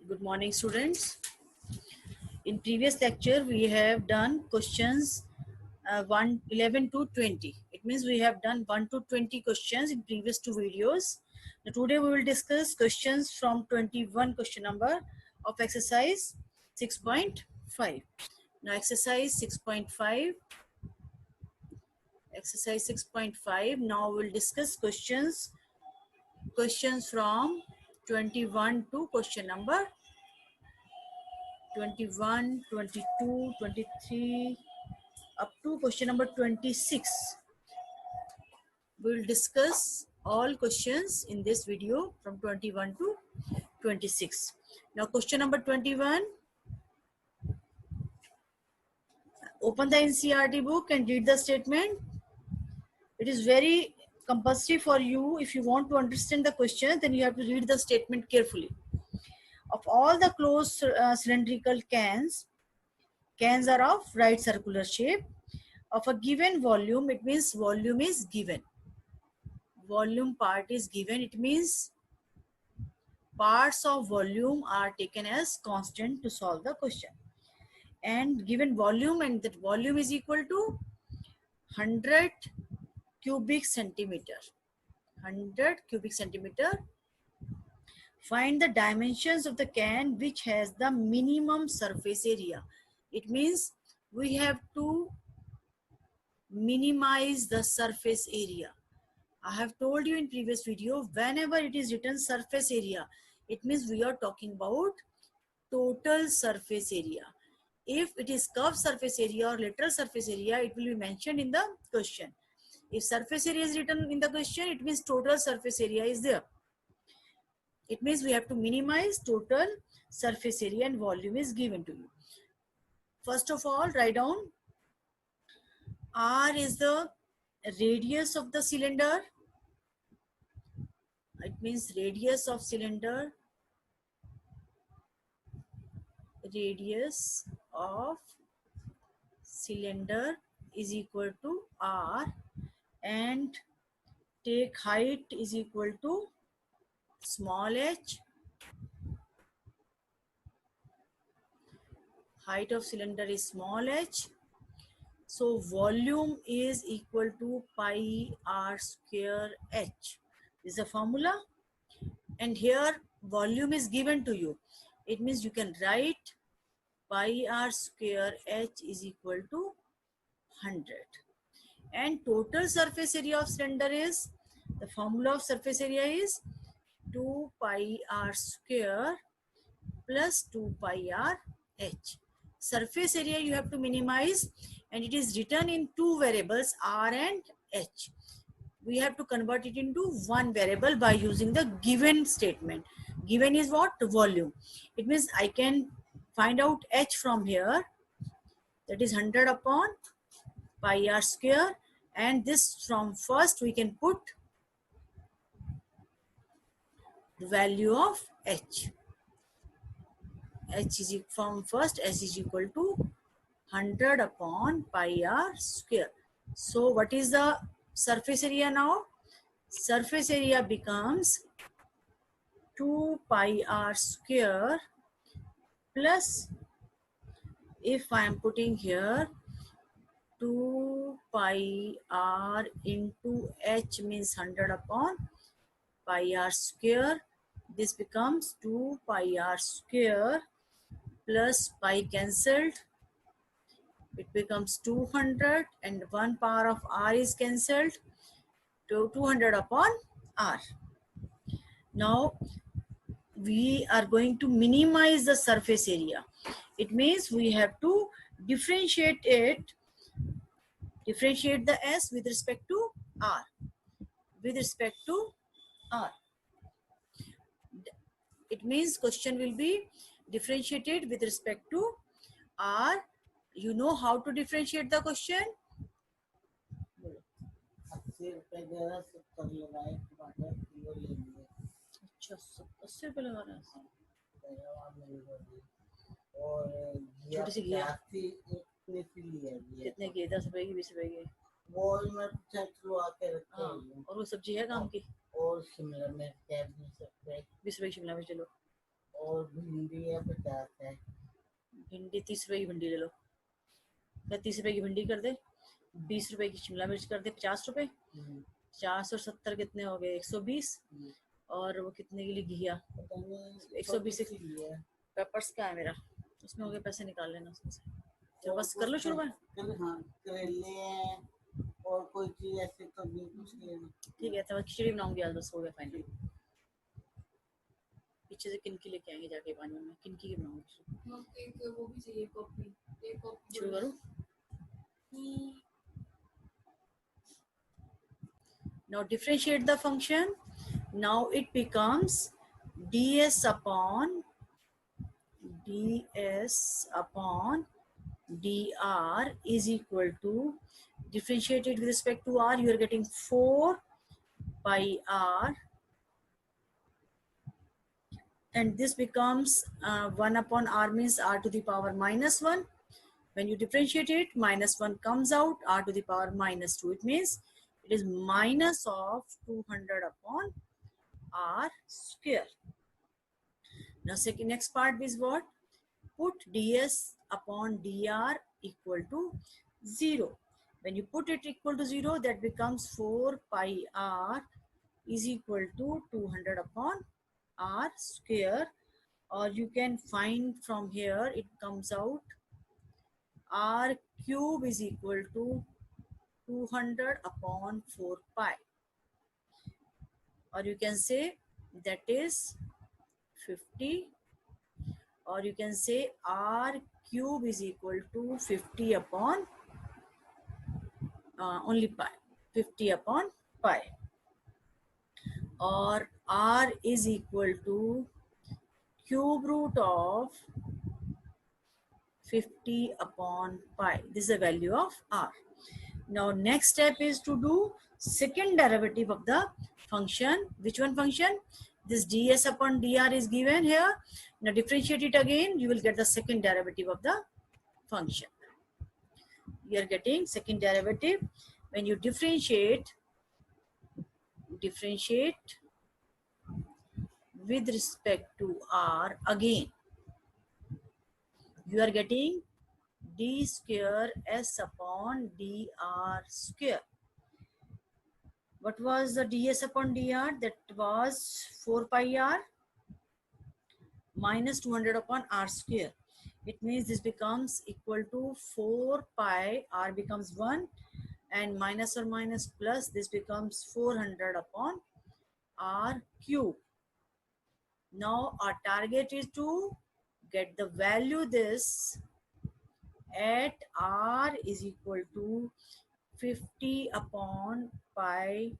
Good morning, students. In previous lecture, we have done questions 11 to 20. It means we have done 1 to 20 questions in previous two videos. Now, today we will discuss questions from 21 question number of exercise 6.5. Now, exercise 6.5. Exercise 6.5. Now we will discuss questions from 21 to question number 21, 22, 23, up to question number 26. We will discuss all questions in this video from 21 to 26. Now question number 21. Open the NCERT book and read the statement. It is very compulsory for you. If you want to understand the question, then you have to read the statement carefully. Of all the closed cylindrical cans are of right circular shape. Of a given volume, it means volume is given. Volume part is given. It means parts of volume are taken as constant to solve the question. And given volume, and that volume is equal to 100 cubic centimeter. 100 cubic centimeter. Find the dimensions of the can which has the minimum surface area. It means we have to minimize the surface area. I have told you in previous video, whenever it is written surface area, it means we are talking about total surface area. If it is curved surface area or lateral surface area, it will be mentioned in the question. If surface area is written in the question, it means total surface area is there. It means we have to minimize total surface area and volume is given to you. First of all, write down R is the radius of the cylinder. It means radius of cylinder. Radius of cylinder is equal to R, and take height is equal to small h. Height of cylinder is small h. So volume is equal to pi r square h. This is the formula. And here volume is given to you. It means you can write pi r square h is equal to 100. And total surface area of cylinder is, the formula of surface area is 2 pi r square plus 2 pi r h. Surface area you have to minimize, and it is written in two variables, r and h. We have to convert it into one variable by using the given statement. Given is what? Volume. It means I can find out h from here. That is 100 upon pi r square. And this from first we can put the value of h. H is from first, h is equal to 100 upon pi r square. So what is the surface area now? Surface area becomes 2 pi r square plus, if I am putting here 2 pi r into h means 100 upon pi r square. This becomes 2 pi r square plus pi cancelled. It becomes 200, and 1 power of r is cancelled to 200 upon r. Now we are going to minimize the surface area. It means we have to differentiate it, differentiate the s with respect to r. With respect to r. It means question will be differentiated with respect to r. You know how to differentiate the question? अच्छा 80 रुपये लगा रहा है छोटी सी घी कितने की? 10 रुपए की, 20 रुपए की? हाँ, और वो सब्जी है काम की? और शिमला मिर्च 20 रुपए की शिमला मिर्च। चलो और भिंडी है 50 है। भिंडी 30 रुपए की भिंडी ले लो, क्या 30 रुपए की भिंडी कर दे, 20 रुपए की शिमला मिर्च कर दे, 50 रुपए, 470 कितने हो गए, 120, और वो कितने के लिए घिया, 120। पेपर्स क्या है मेरा, उसमें हो गए, पैसे निकाल लेना उसमें से। चलो बस कर लो शुरू में। हाँ करेले हैं और कोई चीज ऐसे तो नहीं कुछ लेना। ठीक है, तो खिचड़ी बनाऊंगी आज, बस हो गया फाइनल। पीछे से किनकी लेके आएंगे जाके पानी में, किनकी की बनाऊंगी। एक वो भी चाहिए कॉफी, एक कॉफी शुरू करूँ। Now differentiate the function. Now it becomes ds upon dr is equal to, differentiated with respect to r, you are getting 4 pi r, and this becomes 1 upon r means r to the power minus 1. When you differentiate it, minus 1 comes out, r to the power minus 2. It means it is minus of 200 upon r square. Now next part is what? Put ds upon dr equal to 0. When you put it equal to 0, that becomes 4 pi r is equal to 200 upon r square, or you can find from here, it comes out r cube is equal to 200 upon 4 pi, or you can say that is 50, or you can say r cube is equal to 50 upon only pi, 50 upon pi, or r is equal to cube root of 50 upon pi. This is the value of r. Now next step is to do second derivative of the function. Which one function? This ds upon dr is given here. Now differentiate it again, you will get the second derivative of the function. You are getting second derivative. When you differentiate with respect to r again, you are getting d square s upon dr square. What was the ds upon dr? That was 4 pi r minus 200 upon r square. It means this becomes equal to 4 pi, r becomes 1, and minus or minus plus, this becomes 400 upon r cube. Now our target is to get the value this at r is equal to 50 upon pi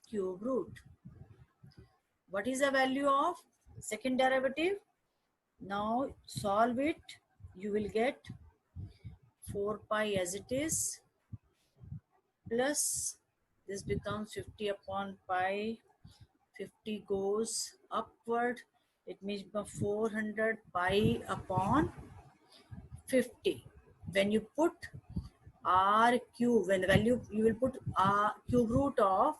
cube root. What is the value of second derivative? Now solve it. You will get 4 pi as it is, plus this becomes 50 upon pi. 50 goes upward. It means 400 pi upon 50. When you put r cube, when the value, you will put r cube root of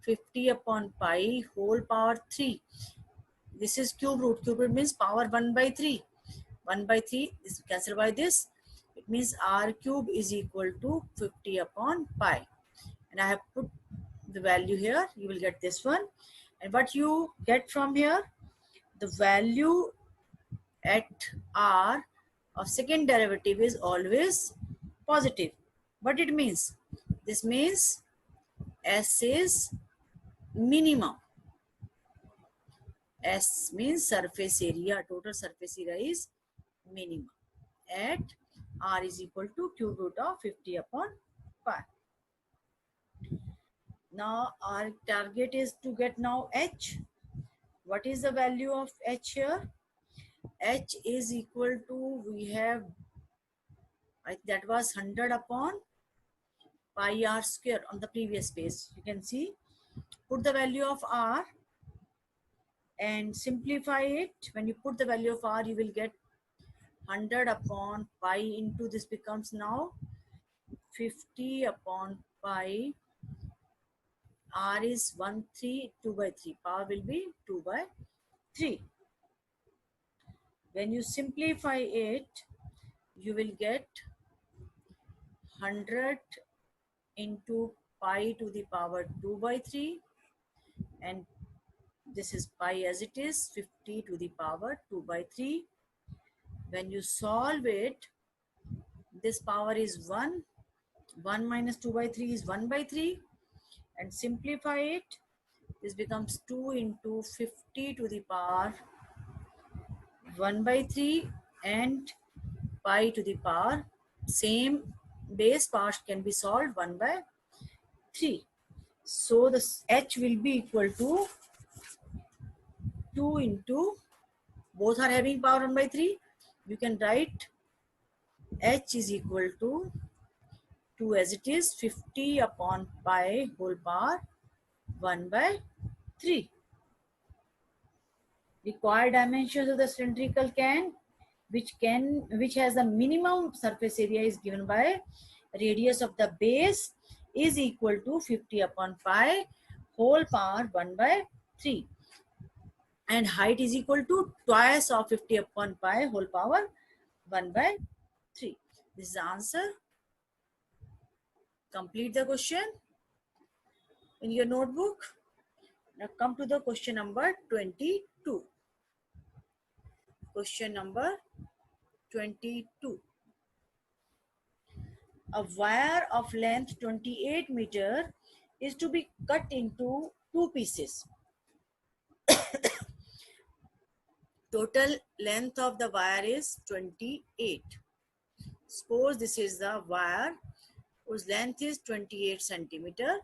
50 upon pi whole power 3. This is cube root. Cube root means power 1 by 3. 1 by 3 is cancelled by this. It means r cube is equal to 50 upon pi. And I have put the value here. You will get this one. And what you get from here, the value at r of second derivative is always positive. What it means? This means S is minimum. S means surface area, total surface area is minimum at r is equal to cube root of 50 upon pi. Now our target is to get now h. What is the value of h here? H is equal to, we have, that was 100 upon pi r square on the previous page. You can see, put the value of r and simplify it. When you put the value of r, you will get 100 upon pi into this becomes now 50 upon pi. R is 1, 3, 2 by 3. Power will be 2 by 3. When you simplify it, you will get 100 into pi to the power 2 by 3, and this is pi as it is, 50 to the power 2 by 3. When you solve it, this power is 1. 1 minus 2 by 3 is 1 by 3. And simplify it, this becomes 2 into 50 to the power 1 by 3 and pi to the power, same base part can be solved 1 by 3. So the h will be equal to 2 into, both are having power 1 by 3. You can write h is equal to 2 as it is, 50 upon pi whole power 1 by 3. Required dimensions of the cylindrical can, which has the minimum surface area, is given by radius of the base is equal to 50 upon pi whole power 1 by 3, and height is equal to twice of 50 upon pi whole power 1 by 3. This is the answer. Complete the question in your notebook. Now come to the question number 22. Question number 22. A wire of length 28 meter is to be cut into 2 pieces. Total length of the wire is 28. Suppose this is the wire whose length is 28 centimeter.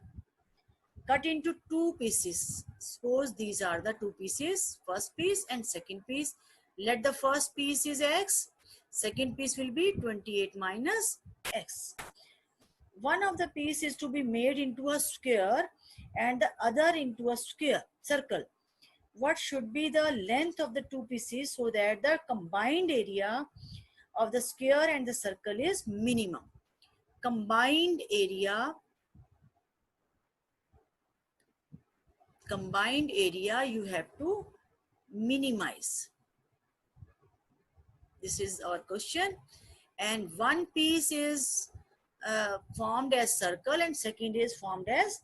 Cut into 2 pieces. Suppose these are the 2 pieces, first piece and second piece. Let the first piece is x, second piece will be 28 minus x. One of the piece is to be made into a square and the other into a circle. What should be the length of the 2 pieces so that the combined area of the square and the circle is minimum? Combined area you have to minimize. This is our question. And one piece is formed as circle and second is formed as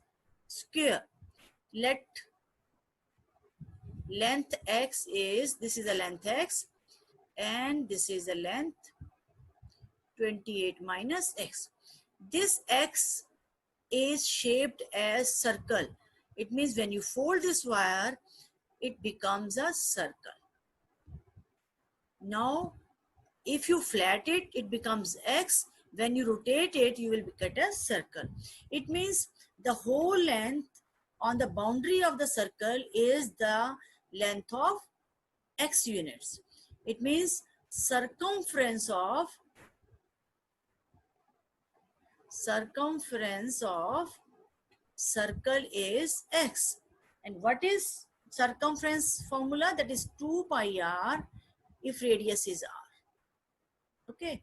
square. Let length x is, this is the length x and this is the length 28 minus x. This x is shaped as circle. It means when you fold this wire, it becomes a circle. Now, if you flat it, it becomes x. When you rotate it, you will get a circle. It means the whole length on the boundary of the circle is the length of x units. It means circumference of circle is x. And what is circumference formula? That is 2 pi r if radius is r. Okay,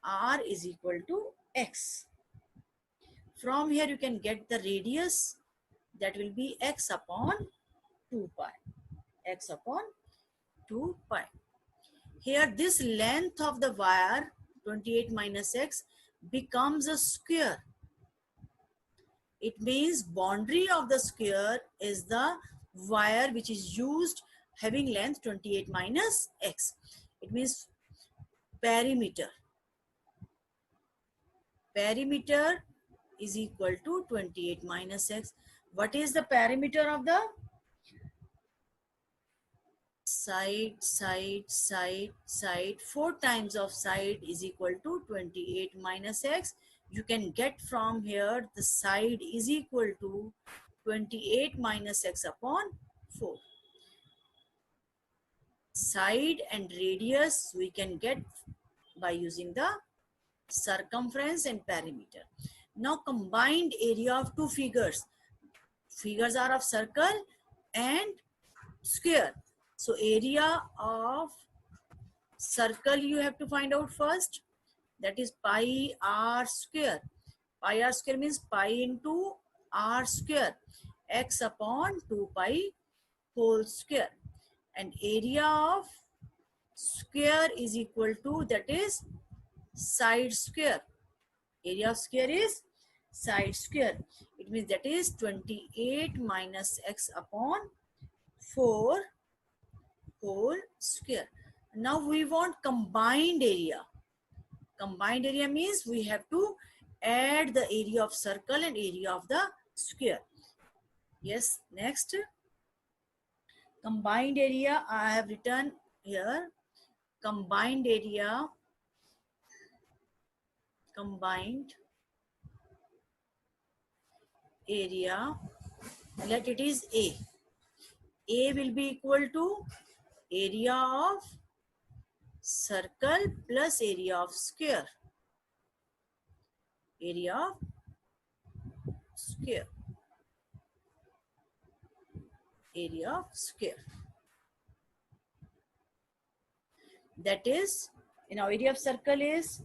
r is equal to x. From here you can get the radius, that will be x upon 2 pi. X upon 2 pi. Here this length of the wire 28 minus x becomes a square. It means boundary of the square is the wire which is used having length 28 minus x. It means perimeter. Perimeter is equal to 28 minus x. What is the perimeter of the side? 4 times of side is equal to 28 minus x. You can get from here the side is equal to 28 minus x upon 4. Side and radius we can get by using the circumference and perimeter. Now combined area of 2 figures. Figures are of circle and square. So area of circle you have to find out first. That is pi r square. Pi r square means pi into r square. X upon 2 pi whole square. and area of square is equal to, that is side square. Area of square is side square. It means that is 28 minus x upon 4 whole square. Now we want combined area. Combined area means we have to add the area of circle and area of the square. Yes, next. Combined area I have written here. Combined area, let it is A. A will be equal to area of circle plus area of square. Area of square. Area of square. That is, in our area of circle is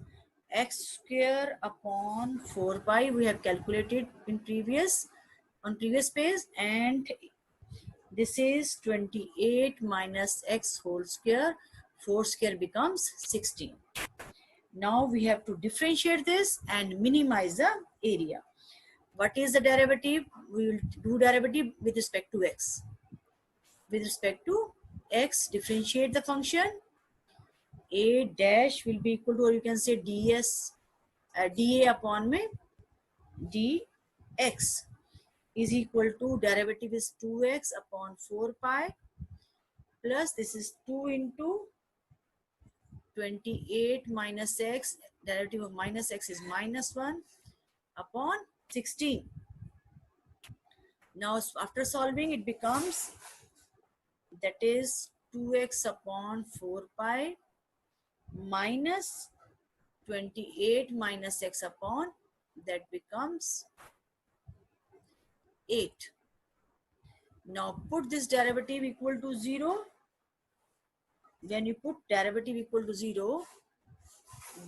x square upon 4 pi. We have calculated in previous page, and this is 28 minus x whole square. 4 square becomes 16. Now we have to differentiate this and minimize the area. What is the derivative? We will do derivative with respect to x. With respect to x, differentiate the function. A dash will be equal to, or you can say ds, dA upon me dx is equal to, derivative is 2x upon 4 pi plus this is 2 into 28 minus x, derivative of minus x is minus 1 upon 16. Now after solving it becomes, that is 2x upon 4 pi minus 28 minus x upon, that becomes 8. Now put this derivative equal to 0. When you put derivative equal to 0,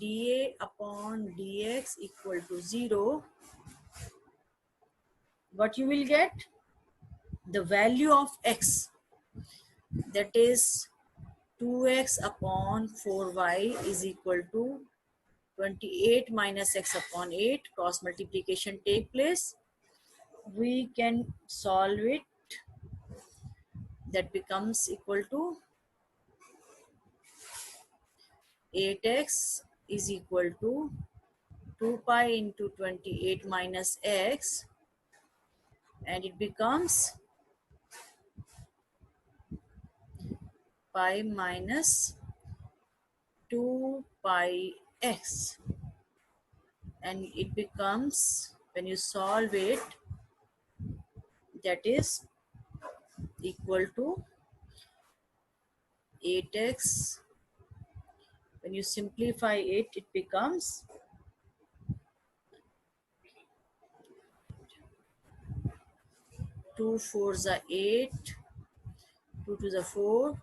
dA upon dx equal to 0, what you will get? The value of x, that is 2x upon 4y is equal to 28 minus x upon 8. Cross multiplication take place. We can solve it. That becomes equal to 8x is equal to 2 pi into 28 minus x, and it becomes pi minus 2 pi x, and it becomes, when you solve it, that is equal to 8x. When you simplify it, it becomes 2 4s are 8, 2 to the 4,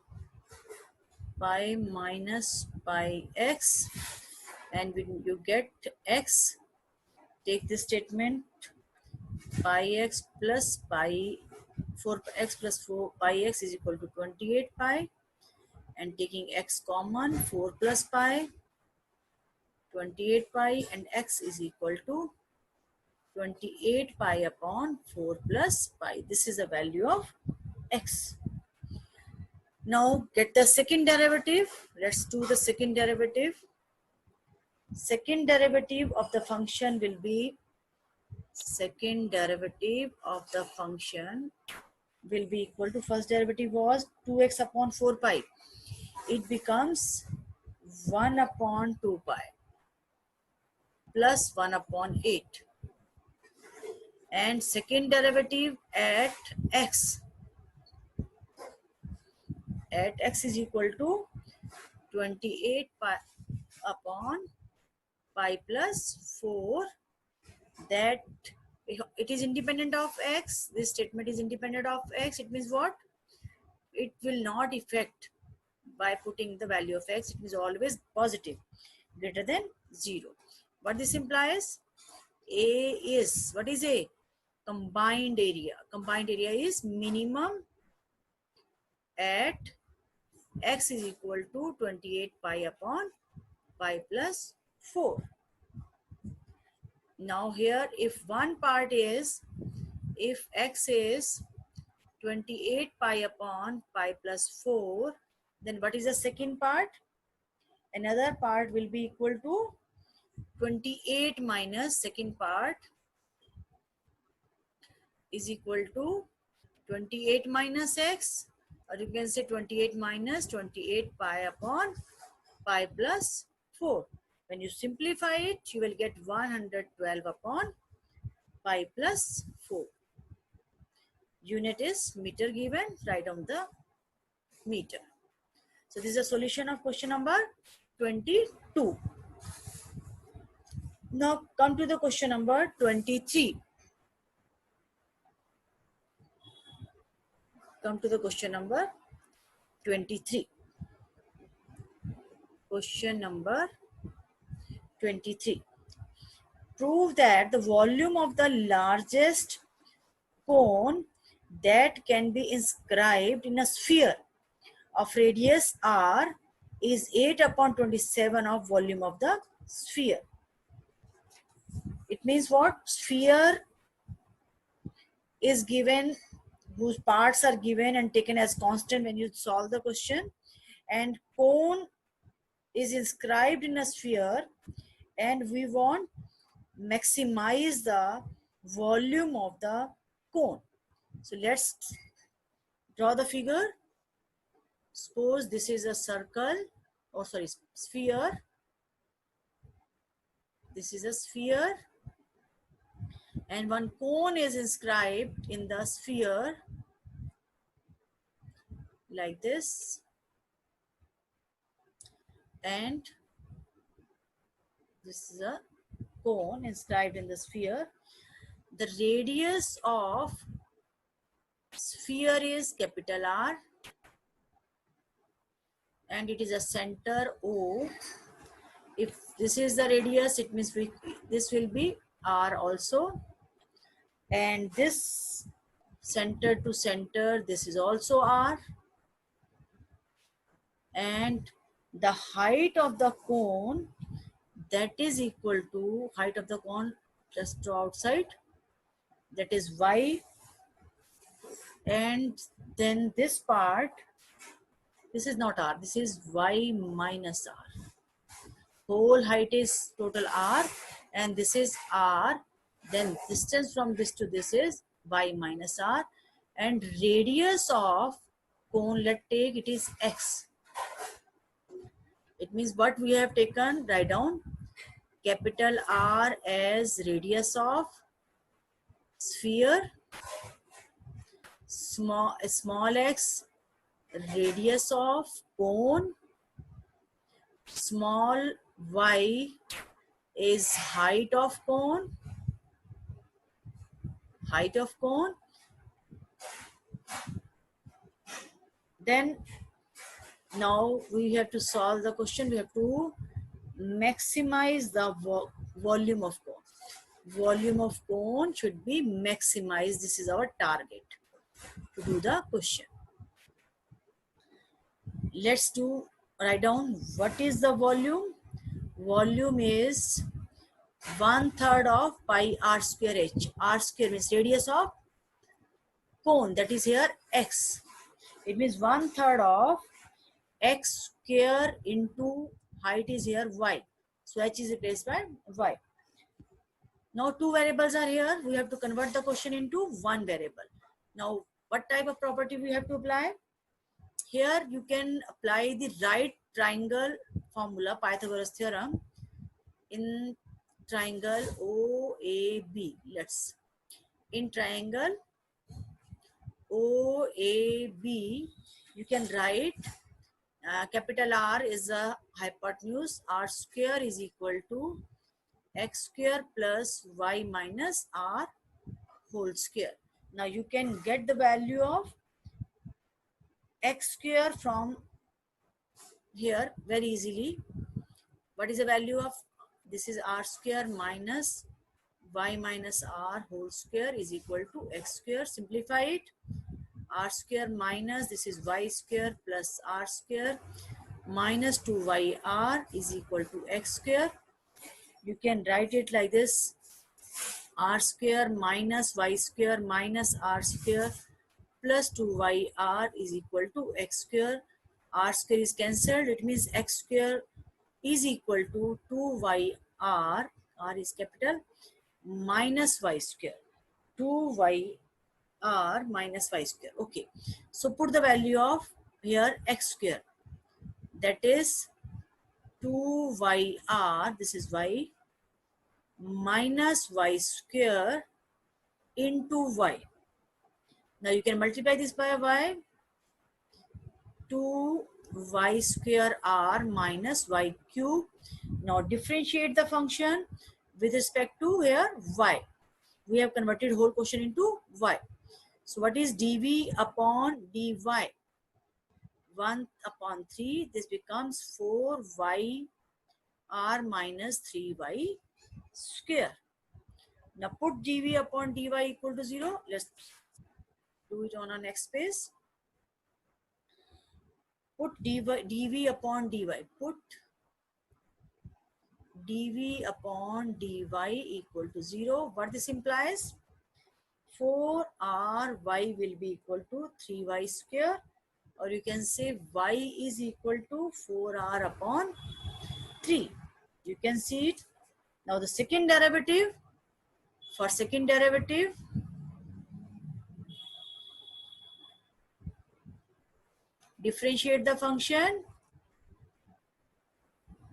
pi minus pi x, and when you get x, take this statement, pi x plus pi 4x plus 4 pi x is equal to 28 pi, and taking x common, 4 plus pi 28 pi, and x is equal to 28 pi upon 4 plus pi. This is the value of x. Now get the second derivative. Let's do the second derivative. Second derivative of the function will be, second derivative of the function will be equal to, first derivative was 2x upon 4 pi. It becomes 1 upon 2 pi plus 1 upon 8. And second derivative at x is equal to 28 pi upon pi plus 4. That it is independent of x. This statement is independent of x. It means what? It will not affect by putting the value of x. It is always positive, greater than 0. What this implies? A is, what is A? Combined area. Combined area is minimum at x is equal to 28 pi upon pi plus 4. Now here, if one part is, if x is 28 pi upon pi plus 4, then what is the second part? Another part will be equal to 28 minus second part is equal to 28 minus x, or you can say 28 minus 28 pi upon pi plus 4. When you simplify it, you will get 112 upon pi plus 4. Unit is meter given, write down the meter. So this is a solution of question number 22. Now come to the question number 23. Come to the question number 23. Question number 23. Prove that the volume of the largest cone that can be inscribed in a sphere of radius r is 8 upon 27 of volume of the sphere. It means what? Sphere is given, whose parts are given and taken as constant when you solve the question, and cone is inscribed in a sphere, and we want maximize the volume of the cone. So let's draw the figure. Suppose this is a circle, or sorry, sphere. This is a sphere, and one cone is inscribed in the sphere like this, and this is a cone inscribed in the sphere. The radius of sphere is capital R, and it is a center O. If this is the radius, it means this will be R also, and this center to center, this is also R, and the height of the cone, that is equal to height of the cone just to outside, that is Y, and then this part, this is not R, this is Y minus R. Whole height is total R, and this is R, then distance from this to this is Y minus R, and radius of cone, let's take it is X. It means what we have taken, write down capital R as radius of sphere, small x radius of cone, small y is height of cone, Then now we have to solve the question. We have to maximize the volume of cone. Volume of cone should be maximized. This is our target to do the question. Let's write down what is the volume. Volume is 1/3 of pi r square h. R square means radius of cone, that is here x. It means 1/3 of x square into height is here y. So h is replaced by y. Now two variables are here. We have to convert the question into one variable. Now what type of property we have to apply? Here you can apply the right triangle formula, Pythagoras theorem, in triangle OAB. In triangle OAB, you can write capital R is a hypotenuse, R square is equal to x square plus y minus r whole square. Now you can get the value of x square from here very easily. What is the value of this? Is r square minus y minus r whole square is equal to x square. Simplify it. r square minus this is y square plus r square minus 2yr is equal to x square. You can write it like this: r square minus y square minus r square plus 2yr is equal to x square. R square is cancelled. It means x square is equal to 2yr, r is capital, minus y square. 2yr minus y square. Okay. So put the value of here x square. That is 2yr, this is y, minus y square into y. Now you can multiply this by y. 2y square r minus y cube. Now differentiate the function with respect to here y. We have converted whole quotient into y. So what is dv upon dy? 1 upon 3. This becomes 4y r minus 3y square. Now put dv upon dy equal to 0. Let's do it on our next page. Put dv upon dy. Put dv upon dy equal to 0. What this implies? 4ry will be equal to 3y square, or you can say y is equal to 4r upon 3. You can see it. Now the second derivative. For second derivative, differentiate the function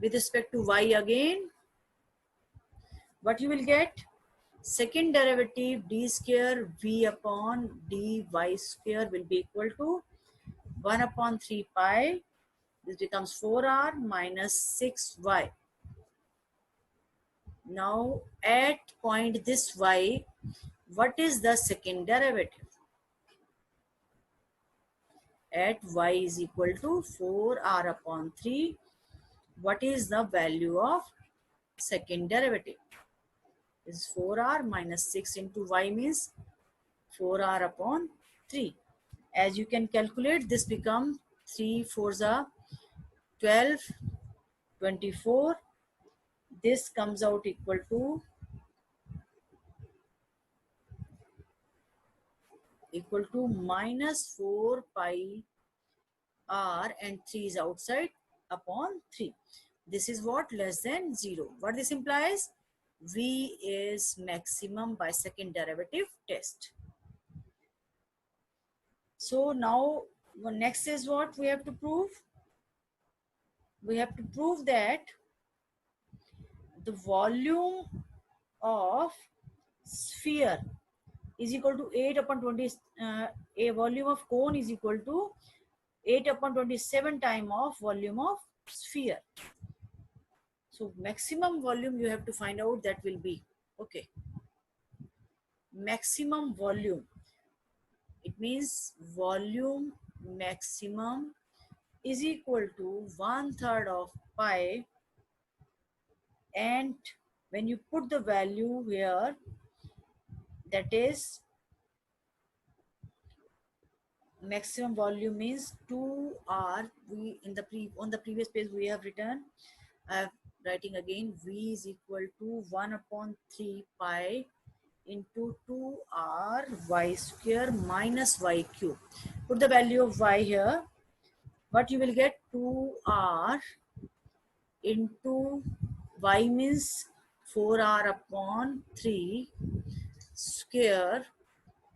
with respect to y again. What you will get? Second derivative d square v upon dy square will be equal to 1 upon 3 pi. This becomes 4r minus 6y. Now at point this y, what is the second derivative? At y is equal to 4r upon 3. What is the value of second derivative? Is 4r minus 6 into y means 4r upon 3. As you can calculate, this becomes 3 4s are 12, 24. This comes out equal to minus 4 pi r, and 3 is outside, upon 3. This is what? Less than 0. What this implies? V is maximum by second derivative test. So now next is what we have to prove? We have to prove that the volume of sphere is equal to 8 upon 20, a volume of cone is equal to 8 upon 27 time of volume of sphere. So maximum volume you have to find out, that will be, okay, maximum volume. It means volume maximum is equal to 1/3 of pi, and when you put the value here, that is maximum volume means 2r. We on the previous page we have written, I am writing again, v is equal to 1 upon 3 pi into 2r y square minus y cube. Put the value of y here. What you will get? 2r into y means 4r upon 3 square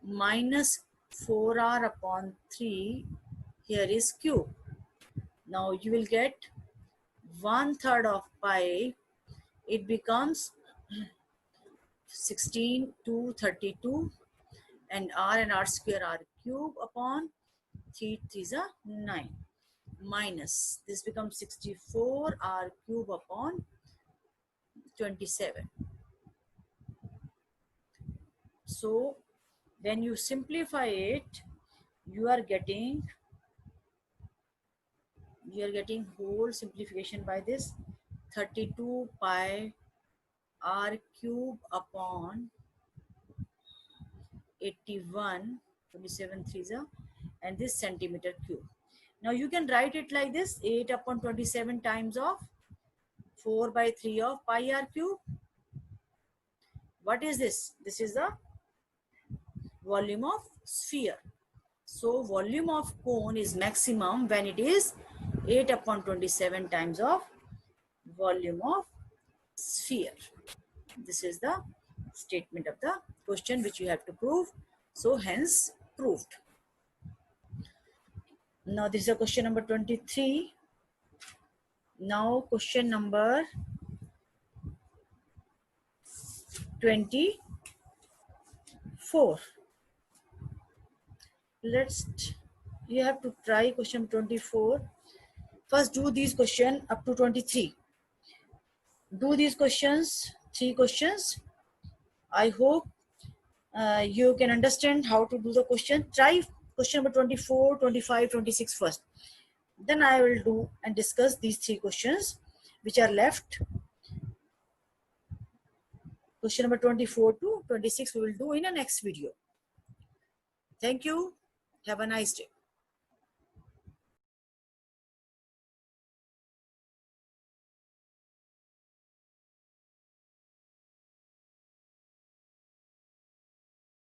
minus 4r upon 3, here is cube. Now you will get 1/3 of pi. It becomes 16 to 32, and r square r cube upon 3 is a 9, minus this becomes 64 r cube upon 27. So when you simplify it, you are getting whole simplification by this 32 pi r cube upon 81, 27 3 is a and this centimeter cube. Now you can write it like this: 8 upon 27 times of 4 by 3 of pi r cube. What is this? This is the volume of sphere. So volume of cone is maximum when it is 8 upon 27 times of volume of sphere. This is the statement of the question which you have to prove. So hence proved. Now this is a question number 23. Now question number 24. You have to try question 24. First do these questions up to 23. Do these questions, 3 questions. I hope you can understand how to do the question. Try question number 24, 25, 26 first. Then I will do and discuss these 3 questions which are left. Question number 24 to 26 we will do in the next video. Thank you. Have a nice day.